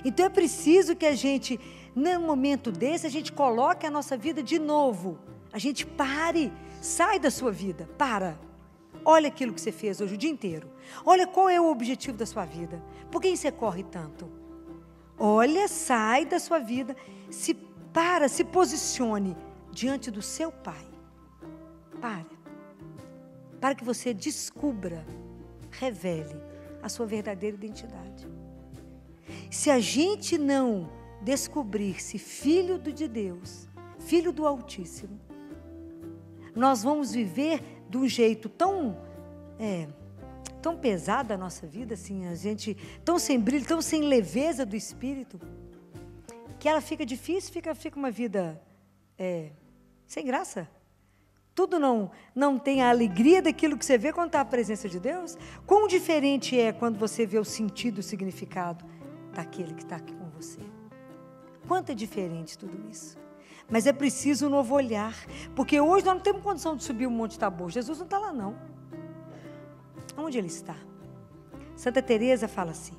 Então é preciso que a gente, num momento desse, a gente coloque a nossa vida de novo. A gente pare, sai da sua vida, para. Olha aquilo que você fez hoje o dia inteiro. Olha qual é o objetivo da sua vida. Por que você corre tanto? Olha, sai da sua vida, se posicione diante do seu Pai. Para que você descubra, revele a sua verdadeira identidade. Se a gente não descobrir-se filho de Deus, filho do Altíssimo, nós vamos viver de um jeito tão pesado a nossa vida, assim, a gente tão sem brilho, tão sem leveza do Espírito, que ela fica difícil, fica uma vida sem graça. Tudo não tem a alegria daquilo que você vê quando está a presença de Deus. Quão diferente é quando você vê o sentido, o significado daquele que está aqui com você. Quanto é diferente tudo isso. Mas é preciso um novo olhar, porque hoje nós não temos condição de subir o Monte Tabor. Jesus não está lá, não. Onde ele está? Santa Teresa fala assim,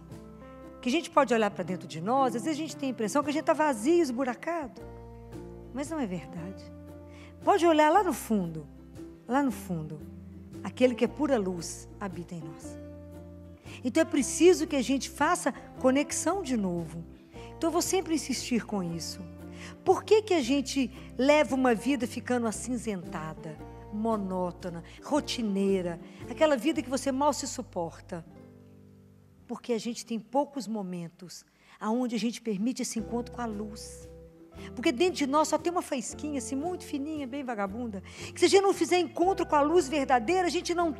que a gente pode olhar para dentro de nós, às vezes a gente tem a impressão que a gente está vazio, esburacado, mas não é verdade. Pode olhar lá no fundo, aquele que é pura luz habita em nós. Então é preciso que a gente faça conexão de novo. Então eu vou sempre insistir com isso. Por que a gente leva uma vida ficando acinzentada, monótona, rotineira, aquela vida que você mal se suporta? Porque a gente tem poucos momentos onde a gente permite esse encontro com a luz. Porque dentro de nós só tem uma faísquinha assim, muito fininha, bem vagabunda, que se a gente não fizer encontro com a luz verdadeira, a gente não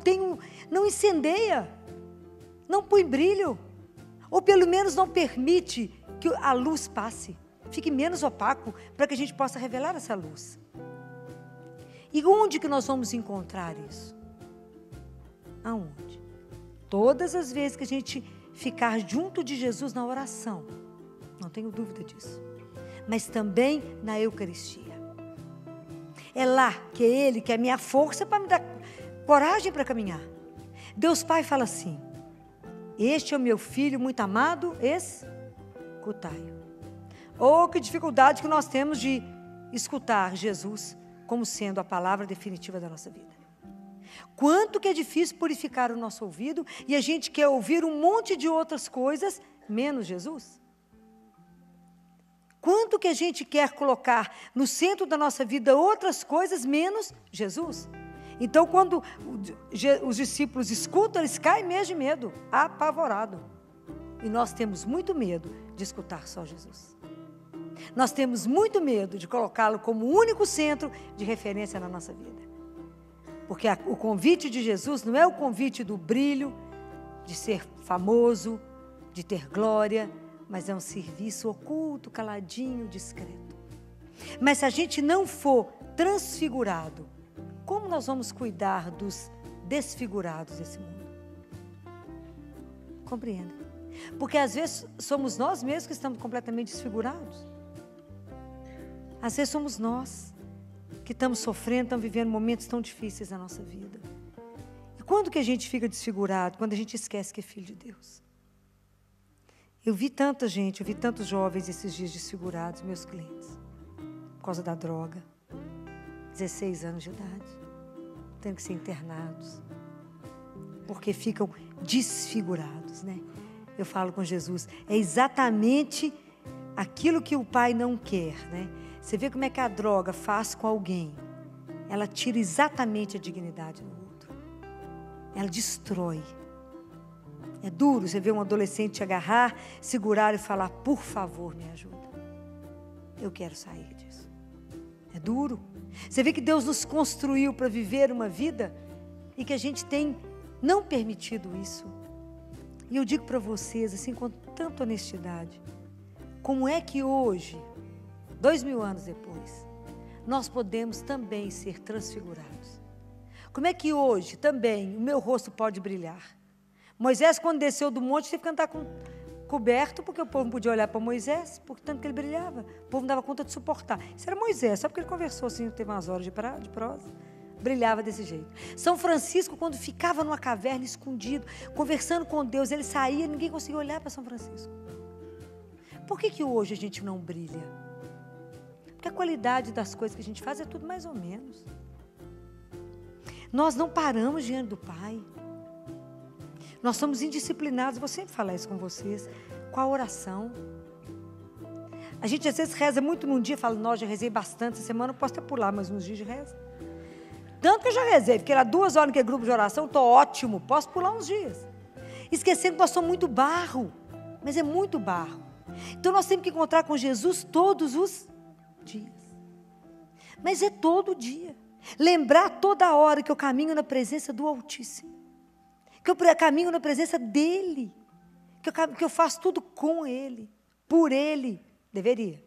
incendeia, não põe brilho, ou pelo menos não permite que a luz passe, fique menos opaco, para que a gente possa revelar essa luz. E onde que nós vamos encontrar isso? Aonde? Todas as vezes que a gente ficar junto de Jesus na oração, não tenho dúvida disso, mas também na Eucaristia. É lá que é Ele, que é a minha força para me dar coragem para caminhar. Deus Pai fala assim, este é o meu filho muito amado, escutai-o. Oh, que dificuldade que nós temos de escutar Jesus como sendo a palavra definitiva da nossa vida. Quanto que é difícil purificar o nosso ouvido e a gente quer ouvir um monte de outras coisas, menos Jesus. Quanto que a gente quer colocar no centro da nossa vida outras coisas, menos Jesus. Então, quando os discípulos escutam, eles caem mesmo de medo, apavorados. E nós temos muito medo de escutar só Jesus. Nós temos muito medo de colocá-lo como o único centro de referência na nossa vida. Porque o convite de Jesus não é o convite do brilho, de ser famoso, de ter glória, mas é um serviço oculto, caladinho, discreto. Mas se a gente não for transfigurado, como nós vamos cuidar dos desfigurados desse mundo? Compreenda? Porque às vezes somos nós mesmos que estamos completamente desfigurados. Às vezes somos nós que estamos sofrendo, estamos vivendo momentos tão difíceis na nossa vida. E quando que a gente fica desfigurado? Quando a gente esquece que é filho de Deus. Eu vi tanta gente, eu vi tantos jovens esses dias desfigurados, meus clientes, por causa da droga, 16 anos de idade, tendo que ser internados, porque ficam desfigurados, né? Eu falo com Jesus, é exatamente aquilo que o Pai não quer, né? Você vê como é que a droga faz com alguém, ela tira exatamente a dignidade do outro, ela destrói. É duro você ver um adolescente te agarrar, segurar e falar, por favor, me ajuda. Eu quero sair disso. É duro. Você vê que Deus nos construiu para viver uma vida e que a gente tem não permitido isso. E eu digo para vocês, assim, com tanta honestidade, como é que hoje, 2000 anos depois, nós podemos também ser transfigurados? Como é que hoje também o meu rosto pode brilhar? Moisés, quando desceu do monte, teve que andar coberto, porque o povo não podia olhar para Moisés, porque tanto que ele brilhava. O povo não dava conta de suportar. Isso era Moisés, só porque ele conversou assim, teve umas horas de prosa, brilhava desse jeito. São Francisco, quando ficava numa caverna, escondido, conversando com Deus, ele saía, ninguém conseguia olhar para São Francisco. Por que hoje a gente não brilha? Porque a qualidade das coisas que a gente faz é tudo mais ou menos. Nós não paramos diante do Pai. Nós somos indisciplinados, vou sempre falar isso com vocês, com a oração. A gente às vezes reza muito num dia, fala, nossa, já rezei bastante essa semana, eu posso até pular mais uns dias de reza. Tanto que eu já rezei, porque era 2 horas que é grupo de oração, estou ótimo, posso pular uns dias. Esquecendo que nós somos muito barro, mas é muito barro. Então nós temos que encontrar com Jesus todos os dias. Mas é todo dia. Lembrar toda hora que eu caminho na presença do Altíssimo. Que eu caminho na presença dEle. Que eu faço tudo com Ele, por Ele. Deveria.